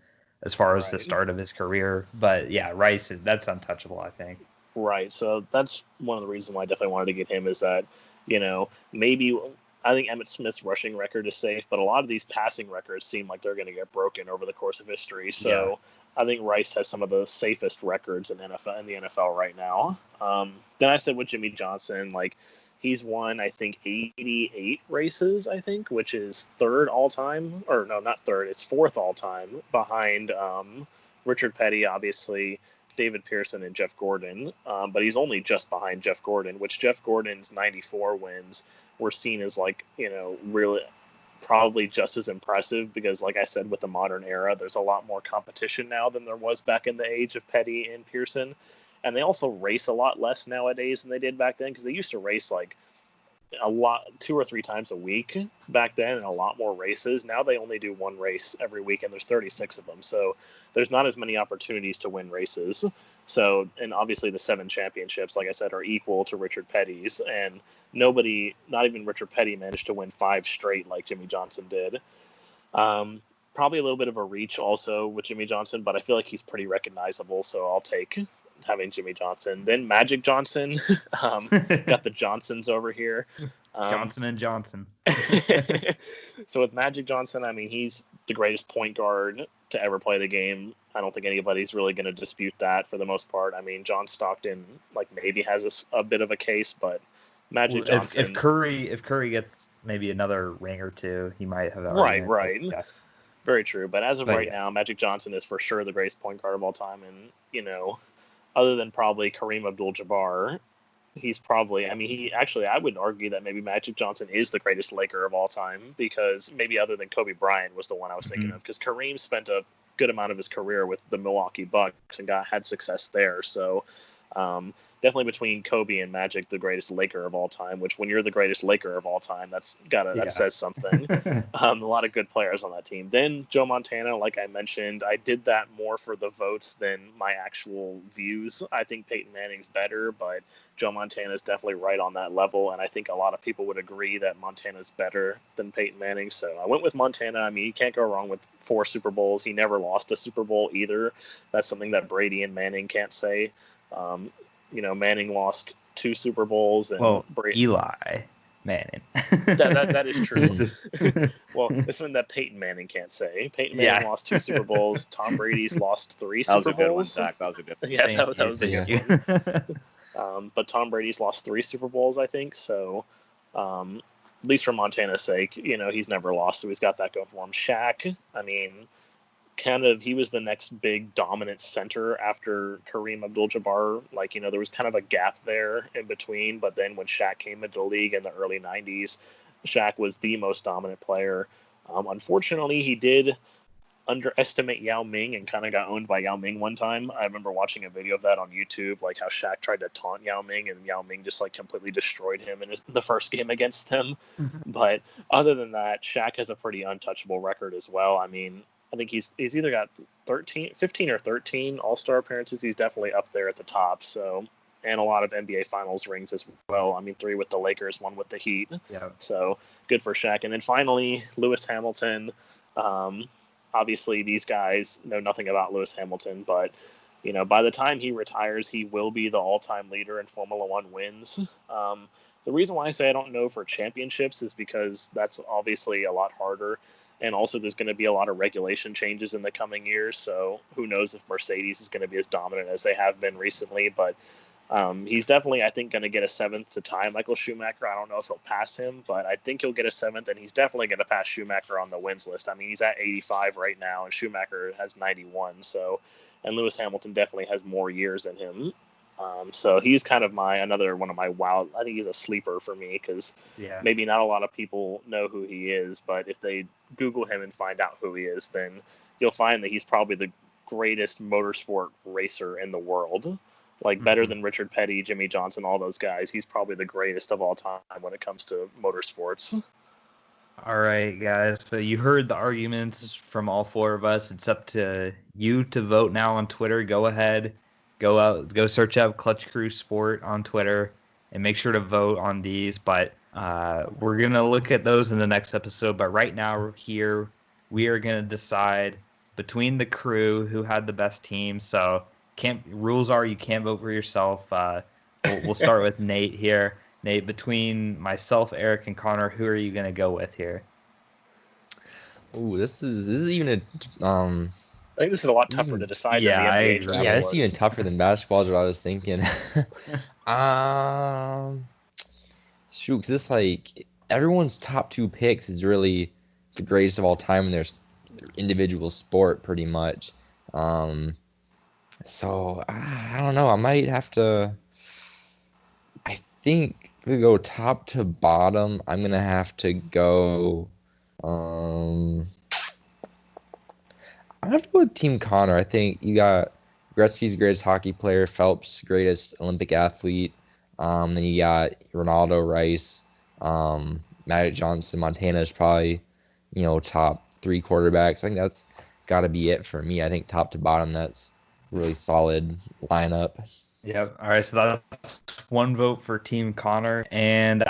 as far as the start of his career. But yeah, Rice that's untouchable, I think. Right. So that's one of the reasons why I definitely wanted to get him, is that, maybe I think Emmitt Smith's rushing record is safe, but a lot of these passing records seem like they're going to get broken over the course of history. So I think Rice has some of the safest records in the NFL right now. Then I said with Jimmy Johnson, like, he's won, I think, 88 races, I think, which is third all time. Or no, not third. It's fourth all time behind Richard Petty, obviously, David Pearson, and Jeff Gordon. But he's only just behind Jeff Gordon, which Jeff Gordon's 94 wins were seen as, like, really probably just as impressive, because, like I said, with the modern era, there's a lot more competition now than there was back in the age of Petty and Pearson. And they also race a lot less nowadays than they did back then, because they used to race like a lot, 2 or 3 times a week back then, and a lot more races. Now they only do one race every week, and there's 36 of them. So there's not as many opportunities to win races. So, and obviously the 7 championships, like I said, are equal to Richard Petty's, and nobody, not even Richard Petty, managed to win 5 straight like Jimmy Johnson did. Probably a little bit of a reach also with Jimmy Johnson, but I feel like he's pretty recognizable, so I'll take having Jimmy Johnson. Then Magic Johnson, got the Johnsons over here. Johnson and Johnson. So with Magic Johnson, I mean, he's the greatest point guard to ever play the game. I don't think anybody's really going to dispute that for the most part. I mean, John Stockton, like, maybe has a bit of a case, but Magic Johnson. If Curry gets maybe another ring or two, he might have. Right. Yeah. Very true. But as of right now, Magic Johnson is for sure the greatest point guard of all time, and other than probably Kareem Abdul-Jabbar, he's probably, I would argue that maybe Magic Johnson is the greatest Laker of all time, because maybe other than Kobe Bryant was the one I was thinking of, because Kareem spent a good amount of his career with the Milwaukee Bucks and had success there. So definitely between Kobe and Magic, the greatest Laker of all time, which when you're the greatest Laker of all time, that says something. A lot of good players on that team. Then Joe Montana, like I mentioned, I did that more for the votes than my actual views. I think Peyton Manning's better, but Joe Montana is definitely right on that level, and I think a lot of people would agree that Montana's better than Peyton Manning. So I went with Montana. I mean, you can't go wrong with 4 Super Bowls. He never lost a Super Bowl either. That's something that Brady and Manning can't say. Manning lost 2 Super Bowls, and Eli Manning. that is true. Well, it's something that Peyton Manning can't say. Peyton Manning lost 2 Super Bowls. Tom Brady's lost 3 Super Bowls. That was a good one, Zach. That was a good one. Yeah, that was a good one. But Tom Brady's lost 3 Super Bowls, I think. So, at least for Montana's sake, he's never lost, so he's got that going for him. Shaq, I mean, he was the next big dominant center after Kareem Abdul-Jabbar. Like, there was kind of a gap there in between, but then when Shaq came into the league in the early 90s, Shaq was the most dominant player. Unfortunately, he did underestimate Yao Ming and kind of got owned by Yao Ming one time. I remember watching a video of that on YouTube, like how Shaq tried to taunt Yao Ming and Yao Ming just like completely destroyed him in the first game against him. But other than that, Shaq has a pretty untouchable record as well. I mean, I think he's either got 15 or 13 All-Star appearances. He's definitely up there at the top. So, and a lot of NBA Finals rings as well. I mean, 3 with the Lakers, 1 with the Heat. Yeah. So good for Shaq. And then finally, Lewis Hamilton. Obviously, these guys know nothing about Lewis Hamilton, but by the time he retires, he will be the all-time leader in Formula One wins. The reason why I say I don't know for championships is because that's obviously a lot harder. And also there's going to be a lot of regulation changes in the coming years. So who knows if Mercedes is going to be as dominant as they have been recently. But he's definitely, I think, going to get a 7th to tie Michael Schumacher. I don't know if he'll pass him, but I think he'll get a 7th. And he's definitely going to pass Schumacher on the wins list. I mean, he's at 85 right now, and Schumacher has 91. So, and Lewis Hamilton definitely has more years than him. So he's kind of another one of my wild. I think he's a sleeper for me because maybe not a lot of people know who he is, but if they Google him and find out who he is, then you'll find that he's probably the greatest motorsport racer in the world. Like better than Richard Petty, Jimmy Johnson, all those guys. He's probably the greatest of all time when it comes to motorsports. All right, guys. So you heard the arguments from all 4 of us. It's up to you to vote now on Twitter. Go ahead. Go search up Clutch Crew Sport on Twitter and make sure to vote on these. But we're going to look at those in the next episode. But right now here, we are going to decide between the crew who had the best team. So rules are you can't vote for yourself. We'll start with Nate here. Nate, between myself, Eric, and Connor, who are you going to go with here? Ooh, this is even a I think this is a lot tougher to decide than the NBA draft yeah, was. it's even tougher than basketball is what I was thinking. Shoot, 'cause this like everyone's top 2 picks is really the greatest of all time in their individual sport, pretty much. So I don't know. I might have to. I think if we go top to bottom, I'm gonna have to go. I have to go with Team Connor. I think you got Gretzky's greatest hockey player, Phelps' greatest Olympic athlete. Then you got Ronaldo, Rice, Magic Johnson, Montana is probably, top 3 quarterbacks. I think that's got to be it for me. I think top to bottom, that's really solid lineup. Yep. All right. So that's 1 vote for Team Connor. And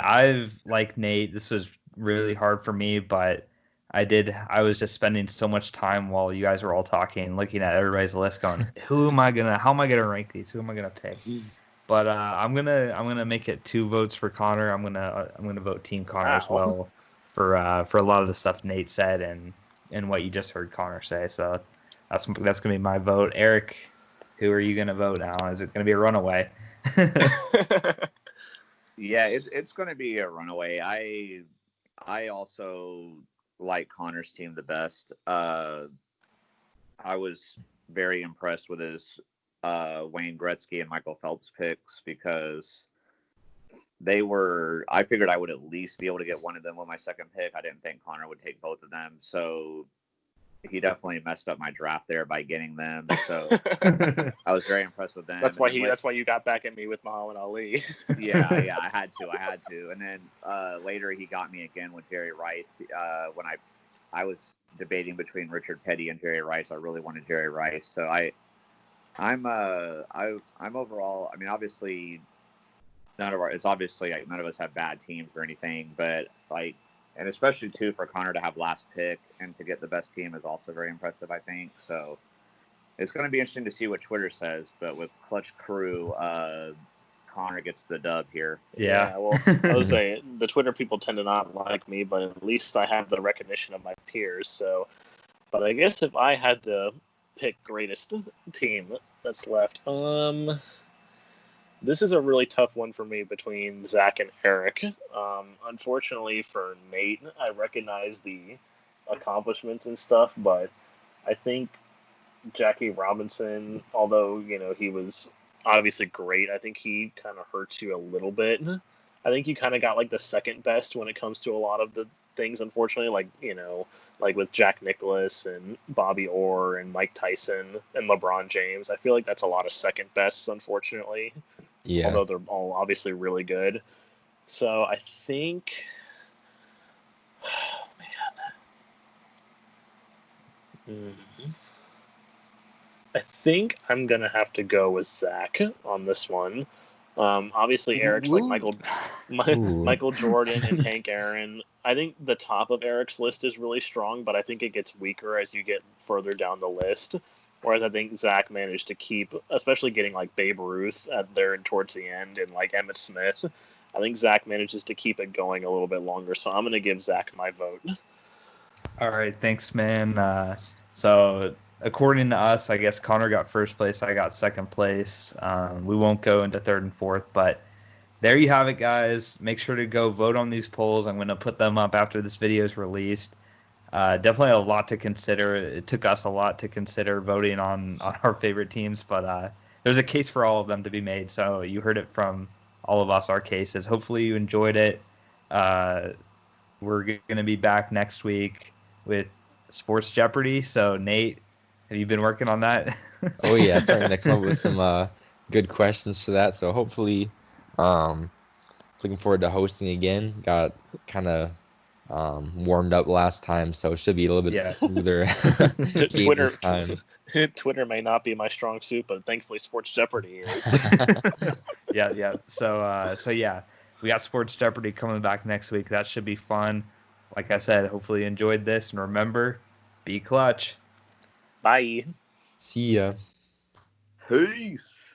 like Nate, this was really hard for me, but I was just spending so much time while you guys were all talking, looking at everybody's list going, how am I going to rank these? Who am I going to pick? But I'm going to make it 2 votes for Connor. I'm going to vote Team Connor as well for a lot of the stuff Nate said and what you just heard Connor say. So that's going to be my vote. Eric, who are you going to vote now? Is it going to be a runaway? Yeah, it's going to be a runaway. I also like Connor's team the best. I was very impressed with his Wayne Gretzky and Michael Phelps picks because I figured I would at least be able to get one of them with my second pick. I didn't think Connor would take both of them. So he definitely messed up my draft there by getting them. So I was very impressed with them. That's why you got back at me with Muhammad Ali. yeah, I had to. And then later he got me again with Jerry Rice. When I was debating between Richard Petty and Jerry Rice, I really wanted Jerry Rice. So I'm overall. I mean, obviously, none of us have bad teams or anything, but like. And especially, too, for Connor to have last pick and to get the best team is also very impressive, I think. So it's going to be interesting to see what Twitter says. But with Clutch Crew, Connor gets the dub here. Yeah, well, I was saying, the Twitter people tend to not like me, but at least I have the recognition of my peers. So, but I guess if I had to pick greatest team that's left, This is a really tough one for me between Zach and Eric. Unfortunately for Nate, I recognize the accomplishments and stuff, but I think Jackie Robinson, although, he was obviously great, I think he kind of hurts you a little bit. I think you kind of got like the second best when it comes to a lot of the things, unfortunately, like with Jack Nicklaus and Bobby Orr and Mike Tyson and LeBron James. I feel like that's a lot of second bests, unfortunately. Yeah. Although they're all obviously really good. So I think, oh man, I think I'm gonna have to go with Zach on this one. Obviously, Eric's like Michael Jordan and Hank Aaron. I think the top of Eric's list is really strong, but I think it gets weaker as you get further down the list. Whereas I think Zach managed to keep, especially getting like Babe Ruth at there towards the end and like Emmitt Smith. I think Zach manages to keep it going a little bit longer, so I'm going to give Zach my vote. All right, thanks, man. So according to us, I guess Connor got first place. I got second place. We won't go into third and fourth, but there you have it, guys. Make sure to go vote on these polls. I'm going to put them up after this video is released. Definitely a lot to consider. It took us a lot to consider voting on our favorite teams, but there's a case for all of them to be made. So you heard it from all of us, our cases. Hopefully you enjoyed it. We're going to be back next week with Sports Jeopardy. So, Nate, have you been working on that? Oh, yeah. Starting to come up with some good questions for that. So, hopefully, looking forward to hosting again. Got kind of warmed up last time, so it should be a little bit smoother game this time. Twitter may not be my strong suit, but thankfully Sports Jeopardy is. Yeah. So yeah, we got Sports Jeopardy coming back next week. That should be fun. Like I said, hopefully you enjoyed this, and remember, be clutch. Bye. See ya. Peace.